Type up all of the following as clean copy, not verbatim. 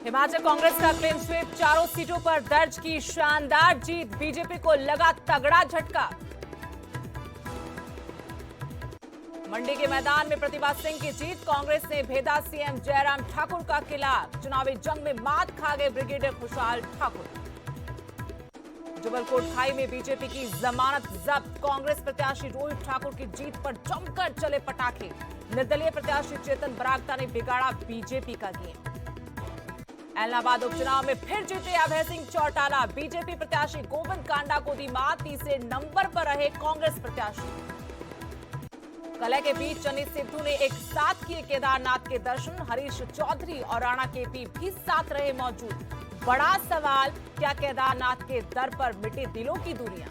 हिमाचल कांग्रेस का clean sweep, चारों सीटों पर दर्ज की शानदार जीत, बीजेपी को लगा तगड़ा झटका। मंडी के मैदान में प्रतिभा सिंह की जीत, कांग्रेस ने भेदा सीएम जयराम ठाकुर का किला। चुनावी जंग में मात खा गए ब्रिगेडियर खुशहाल ठाकुर। जबलपुर खाई में बीजेपी की जमानत जब्त, कांग्रेस प्रत्याशी रोहित ठाकुर की जीत पर जमकर चले पटाखे। निर्दलीय प्रत्याशी चेतन बरागटा ने बिगाड़ा बीजेपी का गेम। इलाहाबाद उपचुनाव में फिर जीते अभय सिंह चौटाला, बीजेपी प्रत्याशी गोविंद कांडा को दी मात, तीसरे नंबर पर रहे कांग्रेस प्रत्याशी। कलह के बीच चन्नी सिद्धू ने एक साथ किए केदारनाथ के दर्शन, हरीश चौधरी और राणा केपी भी साथ रहे मौजूद। बड़ा सवाल, क्या केदारनाथ के दर पर मिटी दिलों की दूरियां?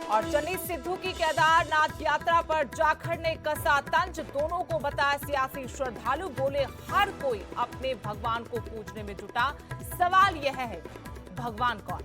और चन्नी सिद्धू की केदारनाथ यात्रा पर जाखड़ ने कसा तंज, दोनों को बताया सियासी श्रद्धालु, बोले हर कोई अपने भगवान को पूजने में जुटा, सवाल यह है भगवान कौन?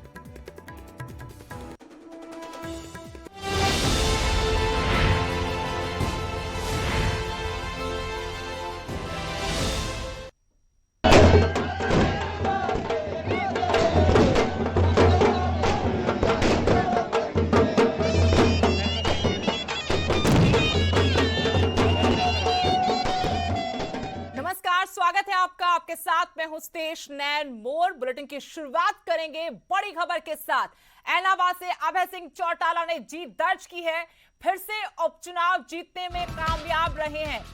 स्वागत है आपका, आपके साथ मैं हूं स्टेश नैन मोर। बुलेटिन की शुरुआत करेंगे बड़ी खबर के साथ। इलाहाबाद से अभय सिंह चौटाला ने जीत दर्ज की है, फिर से उपचुनाव जीतने में कामयाब रहे हैं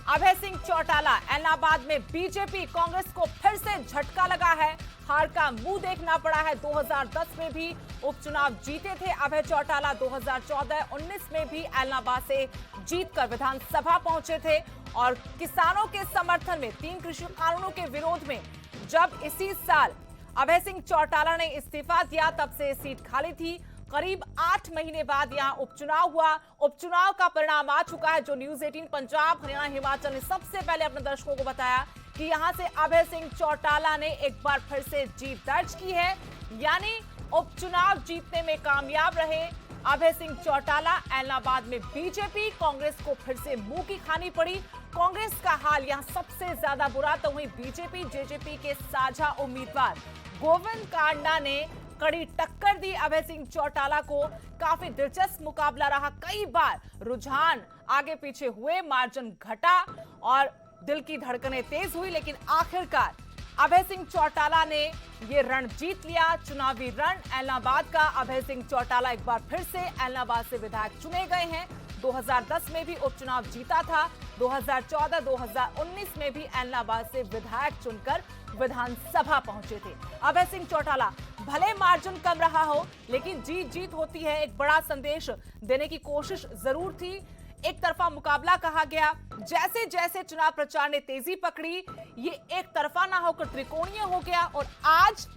अभय सिंह चौटाला। इलाहाबाद में बीजेपी कांग्रेस को फिर से झटका लगा है, हार का मुंह देखना पड़ा है। 2010 में भी उपचुनाव जीते थे अभय चौटाला, 2014-19 में भी इलाहाबाद से जीतकर विधानसभा पहुंचे थे और किसानों के समर्थन में 3 कृषि कानूनों के विरोध में जब इसी साल अभय सिंह चौटाला ने इस्तीफा दिया, तब से सीट खाली थी। करीब 8 महीने बाद यहां उपचुनाव हुआ, उपचुनाव का परिणाम आ चुका है, जो न्यूज 18 पंजाब, हरियाणा, हिमाचल ने सबसे पहले अपने दर्शकों को बताया कि यहां से अभय सिंह चौटाला ने एक बार फिर से जीत दर्ज की है, यानी उपचुनाव जीतने में कामयाब रहे अभय सिंह चौटाला। इलाहाबाद में बीजेपी कांग्रेस को फिर से मुंह की खानी पड़ी। कांग्रेस का हाल यहां सबसे ज्यादा बुरा तो वहीं बीजेपी जेजेपी के साझा उम्मीदवार गोविंद कांडा ने कड़ी टक्कर दी अभय सिंह चौटाला को। काफी दिलचस्प मुकाबला रहा, कई बार रुझान आगे पीछे हुए, मार्जिन घटा और दिल की धड़कनें तेज हुई, लेकिन आखिरकार अभय सिंह चौटाला ने ये रण जीत लिया, चुनावी रण इलाहाबाद का। अभय सिंह चौटाला एक बार फिर से इलाहाबाद से विधायक चुने गए हैं। 2010 में भी उपचुनाव जीता था, 2014-2019 में भी इलाहाबाद से विधायक चुनकर विधानसभा पहुंचे थे अभय सिंह चौटाला। भले मार्जिन कम रहा हो, लेकिन जीत होती है, एक बड़ा संदेश देने की कोशिश जरूर थी। एक तरफा मुकाबला कहा गया, जैसे जैसे चुनाव प्रचार ने तेजी पकड़ी, ये एक तरफा ना होकर त्रिकोणीय हो गया। और आज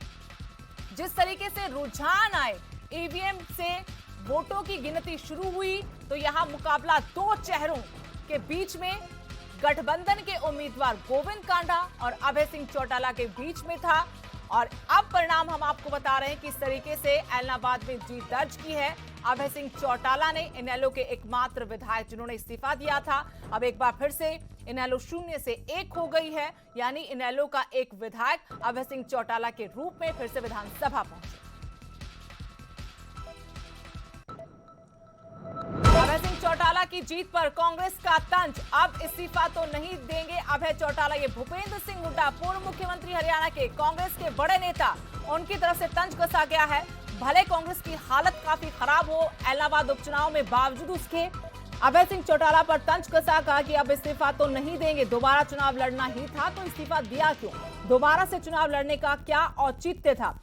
जिस तरीके से रुझान आए, ईवीएम से वोटों की गिनती शुरू हुई, तो यहां मुकाबला 2 चेहरों के बीच में गठबंधन के उम्मीदवार गोविंद कांडा और अभय सिंह चौटाला के बीच में था। और अब परिणाम हम आपको बता रहे हैं कि इस तरीके से इलाहाबाद में जीत दर्ज की है अभय सिंह चौटाला ने, इनेलो के एकमात्र विधायक जिन्होंने इस्तीफा दिया था। अब एक बार फिर से इनेलो 0 से 1 हो गई है, यानी इनेलो का एक विधायक अभय सिंह चौटाला के रूप में फिर से विधानसभा पहुंचे। अभय सिंह चौटाला की जीत पर कांग्रेस का तंज, अब इस्तीफा तो नहीं देंगे अभय चौटाला। ये भूपेंद्र सिंह हुड्डा, पूर्व मुख्यमंत्री हरियाणा के, कांग्रेस के बड़े नेता, उनकी तरफ से तंज कसा गया है। भले कांग्रेस की हालत काफी खराब हो इलाहाबाद उपचुनाव में, बावजूद उसके अभय सिंह चौटाला पर तंज कसा, कहा कि अब इस्तीफा तो नहीं देंगे, दोबारा चुनाव लड़ना ही था तो इस्तीफा दिया क्यों, दोबारा से चुनाव लड़ने का क्या औचित्य था।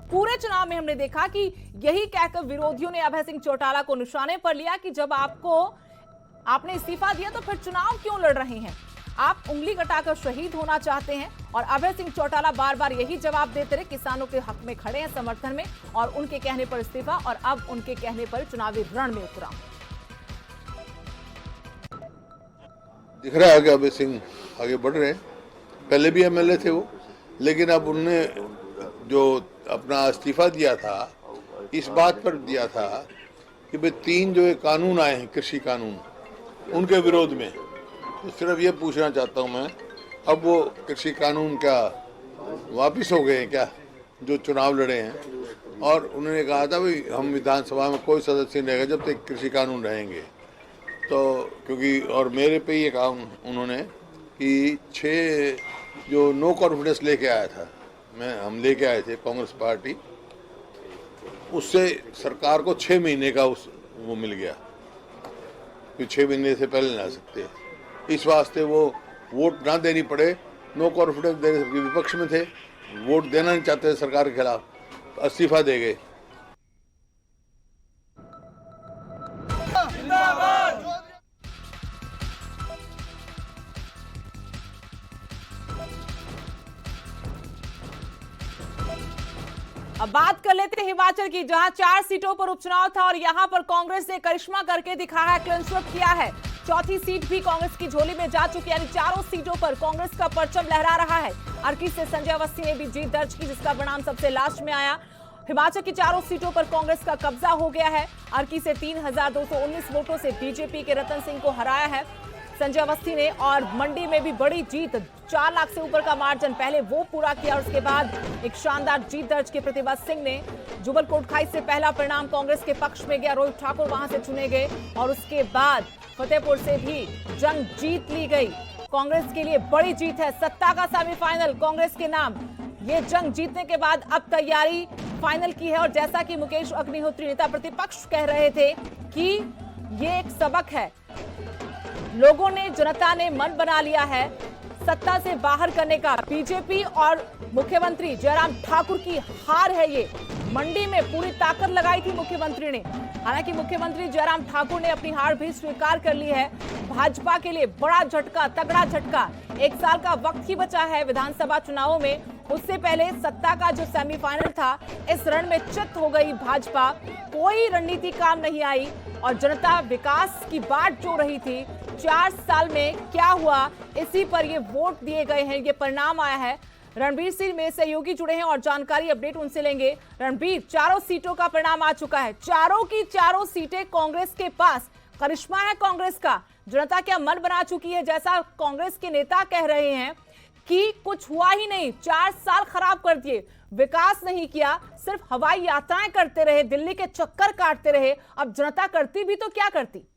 पूरे चुनाव में हमने देखा कि यही कहकर विरोधियों ने अभय सिंह चौटाला को निशाने पर लिया कि जब आपने इस्तीफा दिया तो फिर चुनाव क्यों लड़ रहे हैं, आप उंगली कटाकर शहीद होना चाहते हैं। और अभय सिंह चौटाला बार बार यही जवाब देते रहे, किसानों के हक में खड़े हैं, समर्थन में, और उनके कहने पर इस्तीफा, और अब उनके कहने पर चुनावी रण में उतरा। दिख रहा है कि अभय सिंह आगे बढ़ रहे हैं, पहले भी एमएलए थे वो, लेकिन अब उनने जो अपना इस्तीफा दिया था, इस बात पर दिया था कि भाई 3 जो कानून आए हैं, कृषि कानून, उनके विरोध में। तो सिर्फ ये पूछना चाहता हूँ मैं अब वो कृषि कानून क्या वापिस हो गए हैं क्या, जो चुनाव लड़े हैं? और उन्होंने कहा था भाई हम विधानसभा में कोई सदस्य नहीं रहेगा जब तक कृषि कानून रहेंगे। तो क्योंकि और मेरे पे ये कहा उन्होंने कि 6 जो नो कॉन्फिडेंस लेके आया था, हम लेके आए थे कांग्रेस पार्टी, उससे सरकार को 6 महीने का वो मिल गया, कि 6 महीने से पहले ना सकते। इस वास्ते वो वोट ना देनी पड़े, नो कॉन्फिडेंस देने से विपक्ष में थे, वोट देना नहीं चाहते सरकार के खिलाफ, तो इस्तीफा दे गए। अब बात कर लेते हैं हिमाचल की, जहां 4 सीटों पर उपचुनाव था और यहां पर कांग्रेस ने करिश्मा करके दिखाया है, क्लीन स्वीप किया है। चौथी सीट भी कांग्रेस की झोली में जा चुकी है, यानी चारों सीटों पर कांग्रेस का परचम लहरा रहा है। अर्की से संजय अवस्थी ने भी जीत दर्ज की, जिसका परिणाम सबसे लास्ट में आया। हिमाचल की चारों सीटों पर कांग्रेस का कब्जा हो गया है। अर्की से 3219 वोटों से बीजेपी के रतन सिंह को हराया है संजय अवस्थी ने, और मंडी में भी बड़ी जीत, 4 लाख से ऊपर का मार्जिन पहले वो पूरा किया और उसके बाद एक शानदार जीत दर्ज की प्रतिभा सिंह ने। जुबल कोटखाई से पहला परिणाम कांग्रेस के पक्ष में गया, रोहित ठाकुर वहां से चुने गए और उसके बाद फतेहपुर से भी जंग जीत ली गई। कांग्रेस के लिए बड़ी जीत है, सत्ता का सेमीफाइनल कांग्रेस के नाम। ये जंग जीतने के बाद अब तैयारी फाइनल की है, और जैसा कि मुकेश अग्निहोत्री नेता प्रतिपक्ष कह रहे थे कि ये एक सबक है, लोगों ने, जनता ने मन बना लिया है सत्ता से बाहर करने का। बीजेपी और मुख्यमंत्री जयराम ठाकुर की हार है ये। मंडी में पूरी ताकत लगाई थी मुख्यमंत्री ने, हालांकि मुख्यमंत्री जयराम ठाकुर ने अपनी हार भी स्वीकार कर ली है। भाजपा के लिए बड़ा झटका, तगड़ा झटका। 1 साल का वक्त ही बचा है विधानसभा चुनावों में, उससे पहले सत्ता का जो सेमीफाइनल था, इस रण में चित हो गई भाजपा। कोई रणनीति काम नहीं आई और जनता विकास की बाट जो रही थी, 4 साल में क्या हुआ, इसी पर ये वोट दिए गए हैं, ये परिणाम आया है। रणबीर सिंह में सहयोगी जुड़े हैं और जानकारी अपडेट उनसे लेंगे। रणबीर, चारों सीटों का परिणाम आ चुका है, चारों की चारों सीटें कांग्रेस के पास। करिश्मा है कांग्रेस का, जनता क्या मन बना चुकी है, जैसा कांग्रेस के नेता कह रहे हैं कि कुछ हुआ ही नहीं, 4 साल खराब कर दिए, विकास नहीं किया, सिर्फ हवाई यात्राएं करते रहे, दिल्ली के चक्कर काटते रहे। अब जनता करती भी तो क्या करती?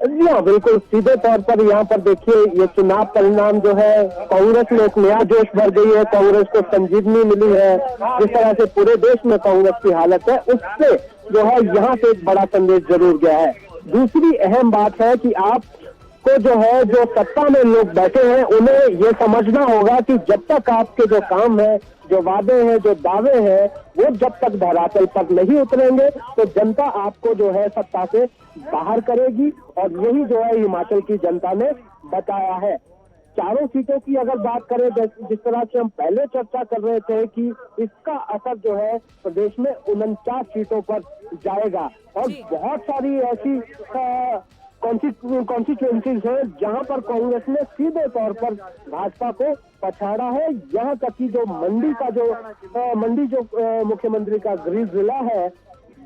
जी हाँ, बिल्कुल सीधे तौर पर यहाँ पर देखिए, ये चुनाव परिणाम जो है, कांग्रेस में एक नया जोश भर गई है, कांग्रेस को संजीवनी मिली है। जिस तरह से पूरे देश में कांग्रेस की हालत है, उससे जो है यहाँ से एक बड़ा संदेश जरूर गया है। दूसरी अहम बात है कि आपको जो है, जो सत्ता में लोग बैठे हैं, उन्हें ये समझना होगा कि जब तक आपके जो काम है, जो वादे हैं, जो दावे हैं, वो जब तक धरातल पर नहीं उतरेंगे तो जनता आपको जो है सत्ता से बाहर करेगी। और यही जो है हिमाचल की जनता ने बताया है। चारों सीटों की अगर बात करें, जिस तरह से हम पहले चर्चा कर रहे थे कि इसका असर जो है प्रदेश में 49 सीटों पर जाएगा, और बहुत सारी ऐसी कॉन्स्टिट्यूएंसीज है जहां पर कांग्रेस ने सीधे तौर पर भाजपा को पछाड़ा है। यहाँ तक कि जो मंडी जो मुख्यमंत्री का गृह जिला है,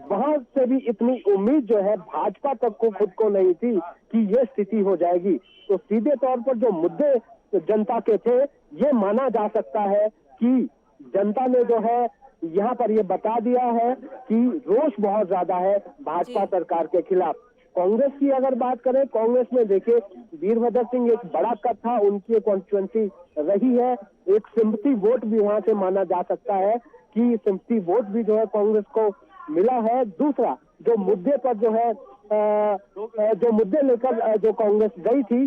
वहां से भी इतनी उम्मीद जो है भाजपा तक को खुद को नहीं थी कि ये स्थिति हो जाएगी। तो सीधे तौर पर जो मुद्दे जनता के थे, ये माना जा सकता है कि जनता ने जो है यहाँ पर ये बता दिया है कि रोष बहुत ज्यादा है भाजपा सरकार के खिलाफ। कांग्रेस की अगर बात करें, कांग्रेस में देखिए वीरभद्र सिंह एक बड़ा कद था, उनकी कॉन्स्टिट्यूएंसी रही है, एक सिंपैथी वोट भी वहां से माना जा सकता है कि सिंपैथी वोट भी जो है कांग्रेस को मिला है। दूसरा, जो मुद्दे पर जो है जो मुद्दे लेकर जो कांग्रेस गई थी,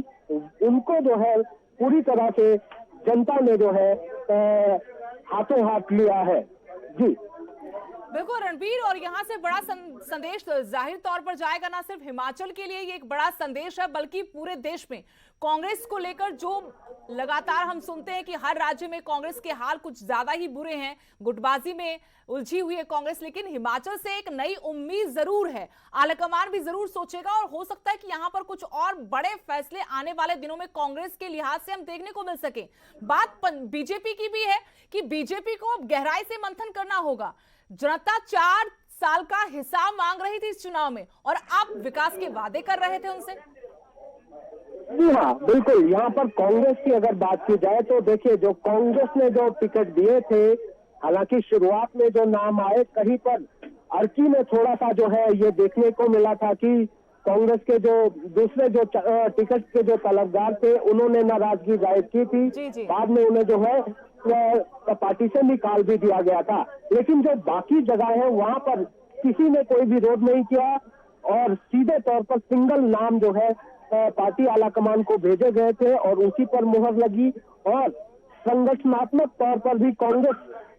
उनको जो है पूरी तरह से जनता ने जो है हाथों हाथ लिया है। जी बिल्कुल रणबीर, और यहाँ से बड़ा संदेश जाहिर तौर पर जाएगा, ना सिर्फ हिमाचल के लिए ये एक बड़ा संदेश है, बल्कि पूरे देश में कांग्रेस को लेकर जो लगातार हम सुनते हैं कि हर राज्य में कांग्रेस के हाल कुछ ज्यादा ही बुरे हैं, गुटबाजी में उलझी हुई है कांग्रेस, लेकिन हिमाचल से एक नई उम्मीद जरूर है। आलाकमान भी जरूर सोचेगा और हो सकता है कि यहाँ पर कुछ और बड़े फैसले आने वाले दिनों में कांग्रेस के लिहाज से हम देखने को मिल सके। बात बीजेपी की भी है कि बीजेपी को अब गहराई से मंथन करना होगा। जनता 4 साल का हिसाब मांग रही थी इस चुनाव में, और आप विकास के वादे कर रहे थे उनसे। जी हाँ, बिल्कुल। यहाँ पर कांग्रेस की अगर बात की जाए तो देखिए, जो कांग्रेस ने जो टिकट दिए थे, हालांकि शुरुआत में जो नाम आए, कहीं पर अर्की में थोड़ा सा जो है ये देखने को मिला था कि कांग्रेस के जो दूसरे जो टिकट के जो तलबगार थे, उन्होंने नाराजगी जाहिर की थी। जी जी। बाद में उन्हें जो है पार्टी से निकाल भी दिया गया था। लेकिन जो बाकी जगह है वहां पर किसी ने कोई विरोध नहीं किया और सीधे तौर पर सिंगल नाम जो है पार्टी आलाकमान को भेजे गए थे और उसी पर मुहर लगी। और संगठनात्मक तौर पर भी कांग्रेस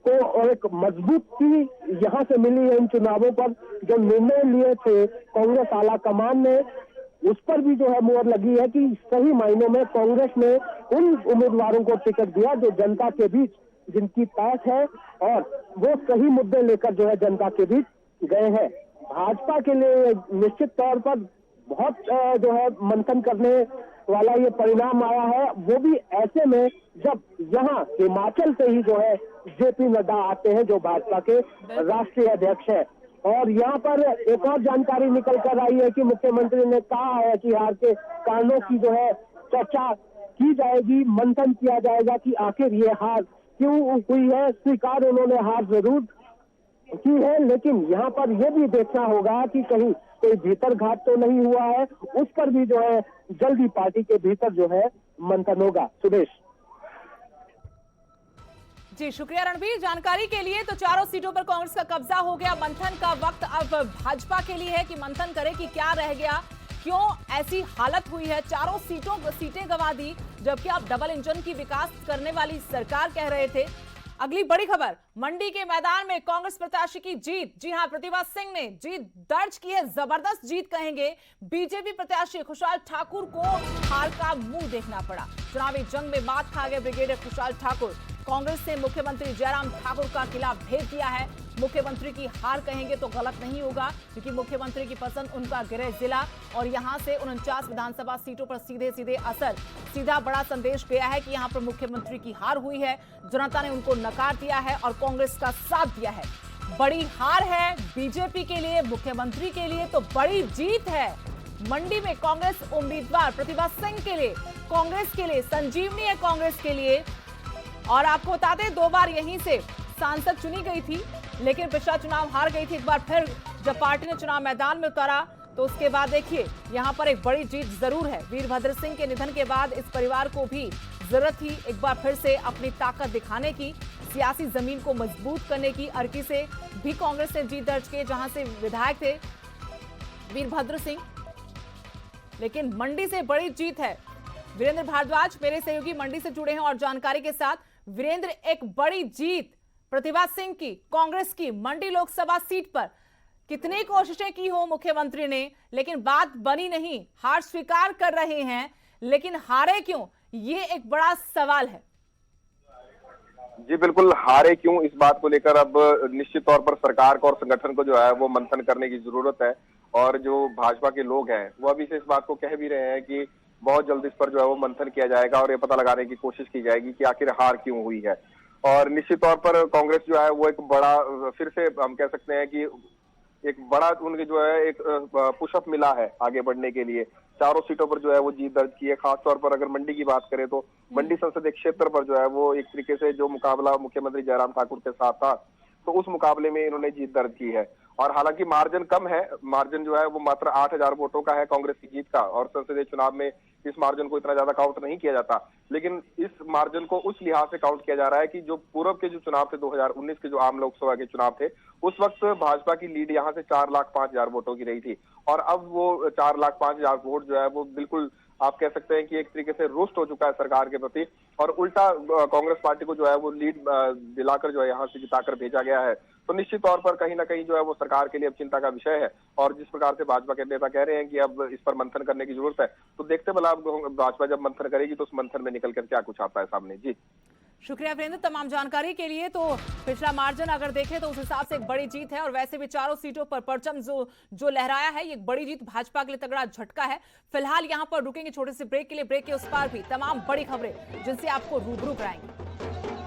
को एक मजबूती यहाँ से मिली है। इन चुनावों पर जो निर्णय लिए थे कांग्रेस आलाकमान ने, उस पर भी जो है मुहर लगी है कि सही मायनों में कांग्रेस ने उन उम्मीदवारों को टिकट दिया जो जनता के बीच जिनकी पैठ है और वो सही मुद्दे लेकर जो है जनता के बीच गए हैं। भाजपा के लिए निश्चित तौर पर बहुत जो है मंथन करने वाला ये परिणाम आया है, वो भी ऐसे में जब यहाँ हिमाचल से ही जो है जेपी नड्डा आते हैं, जो भाजपा के राष्ट्रीय अध्यक्ष है। और यहाँ पर एक और जानकारी निकल कर आई है कि मुख्यमंत्री ने कहा है कि हार के कारणों की जो है चर्चा की जाएगी, मंथन किया जाएगा कि आखिर ये हार क्यों हुई है। स्वीकार उन्होंने हार जरूर की है, लेकिन यहाँ पर यह भी देखना होगा कि कहीं कोई भीतर घात तो नहीं हुआ है। उस पर भी जो है जल्दी पार्टी के भीतर जो है मंथन होगा। सुदेश जी, शुक्रिया रणबीर जानकारी के लिए। तो चारों सीटों पर कांग्रेस का कब्जा हो गया। मंथन का वक्त अब भाजपा के लिए है कि मंथन करे कि क्या रह गया, क्यों ऐसी हालत हुई है। चारों सीटें गंवा दी, जबकि आप डबल इंजन की विकास करने वाली सरकार कह रहे थे। अगली बड़ी खबर, मंडी के मैदान में कांग्रेस प्रत्याशी की जीत। जी हां, प्रतिभा सिंह ने जीत दर्ज की है, जबरदस्त जीत कहेंगे। बीजेपी प्रत्याशी खुशहाल ठाकुर को हार का मुंह देखना पड़ा। चुनावी जंग में मात खा गए ब्रिगेडियर खुशहाल ठाकुर। कांग्रेस ने मुख्यमंत्री जयराम ठाकुर का किला भेज दिया है। मुख्यमंत्री की हार कहेंगे तो गलत नहीं होगा, क्योंकि मुख्यमंत्री की पसंद उनका गृह जिला और यहां से 49 विधानसभा सीटों पर सीधे सीधे असर। सीधा बड़ा संदेश गया है कि यहां पर मुख्यमंत्री की हार हुई है, जनता ने उनको नकार दिया है और कांग्रेस का साथ दिया है। बड़ी हार है बीजेपी के लिए, मुख्यमंत्री के लिए तो बड़ी जीत है। मंडी में कांग्रेस उम्मीदवार प्रतिभा सिंह के लिए, कांग्रेस के लिए संजीवनी है कांग्रेस के लिए। और आपको बता दें, 2 बार यहीं से सांसद चुनी गई थी, लेकिन पिछला चुनाव हार गई थी। एक बार फिर जब पार्टी ने चुनाव मैदान में उतारा तो उसके बाद देखिए यहां पर एक बड़ी जीत जरूर है। वीरभद्र सिंह के निधन के बाद इस परिवार को भी जरूरत थी एक बार फिर से अपनी ताकत दिखाने की, सियासी जमीन को मजबूत करने की। अर्की से भी कांग्रेस ने जीत दर्ज की, जहां से विधायक थे वीरभद्र सिंह, लेकिन मंडी से बड़ी जीत है। वीरेंद्र भारद्वाज मेरे सहयोगी मंडी से जुड़े हैं और जानकारी के साथ। वीरेंद्र, एक बड़ी जीत प्रतिभा सिंह की, कांग्रेस की मंडी लोकसभा सीट पर। कितनी कोशिशें की हो मुख्यमंत्री ने, लेकिन बात बनी नहीं। हार स्वीकार कर रहे हैं, लेकिन हारे क्यों, ये एक बड़ा सवाल है। जी बिल्कुल, हारे क्यों, इस बात को लेकर अब निश्चित तौर पर सरकार को और संगठन को जो है वो मंथन करने की जरूरत है। और जो भाजपा के लोग हैं वो अभी से इस बात को कह भी रहे हैं कि बहुत जल्द इस पर जो है वो मंथन किया जाएगा और ये पता लगाने की कोशिश की जाएगी कि आखिर हार क्यों हुई है। और निश्चित तौर पर कांग्रेस जो है वो एक बड़ा, फिर से हम कह सकते हैं कि एक बड़ा उनके जो है एक पुशअप मिला है आगे बढ़ने के लिए। चारों सीटों पर जो है वो जीत दर्ज की है। खासतौर पर अगर मंडी की बात करें तो मंडी संसदीय क्षेत्र पर जो है वो एक तरीके से जो मुकाबला मुख्यमंत्री जयराम ठाकुर के साथ था, तो उस मुकाबले में इन्होंने जीत दर्ज की है। और हालांकि मार्जिन कम है, मार्जिन जो है वो मात्र 8000 वोटों का है कांग्रेस की जीत का, और संसदीय चुनाव में इस मार्जिन को इतना ज्यादा काउंट नहीं किया जाता। लेकिन इस मार्जिन को उस लिहाज से काउंट किया जा रहा है कि जो पूर्व के जो चुनाव थे 2019 के जो आम लोकसभा के चुनाव थे, उस वक्त भाजपा की लीड यहाँ से 4,05,000 वोटों की रही थी। और अब वो 4,05,000 वोट जो है वो बिल्कुल आप कह सकते हैं कि एक तरीके से रोस्ट हो चुका है सरकार के प्रति, और उल्टा कांग्रेस पार्टी को जो है वो लीड दिलाकर जो है यहाँ से जिताकर भेजा गया है। तो निश्चित तौर पर कहीं ना कहीं जो है वो सरकार के लिए अब चिंता का विषय है। और जिस प्रकार से भाजपा के नेता कह रहे हैं कि अब इस पर मंथन करने की जरूरत है, तो देखते भला भाजपा जब मंथन करेगी तो उस मंथन में निकल कर क्या कुछ आता है सामने। जी शुक्रिया वीरेंद्र तमाम जानकारी के लिए। तो पिछला मार्जिन अगर देखें तो उस हिसाब से एक बड़ी जीत है, और वैसे भी चारों सीटों पर परचम जो लहराया है, ये एक बड़ी जीत भाजपा के लिए तगड़ा झटका है। फिलहाल यहां पर रुकेंगे छोटे से ब्रेक के लिए, ब्रेक के उस पार भी तमाम बड़ी खबरें जिनसे आपको रूबरू कराएंगे।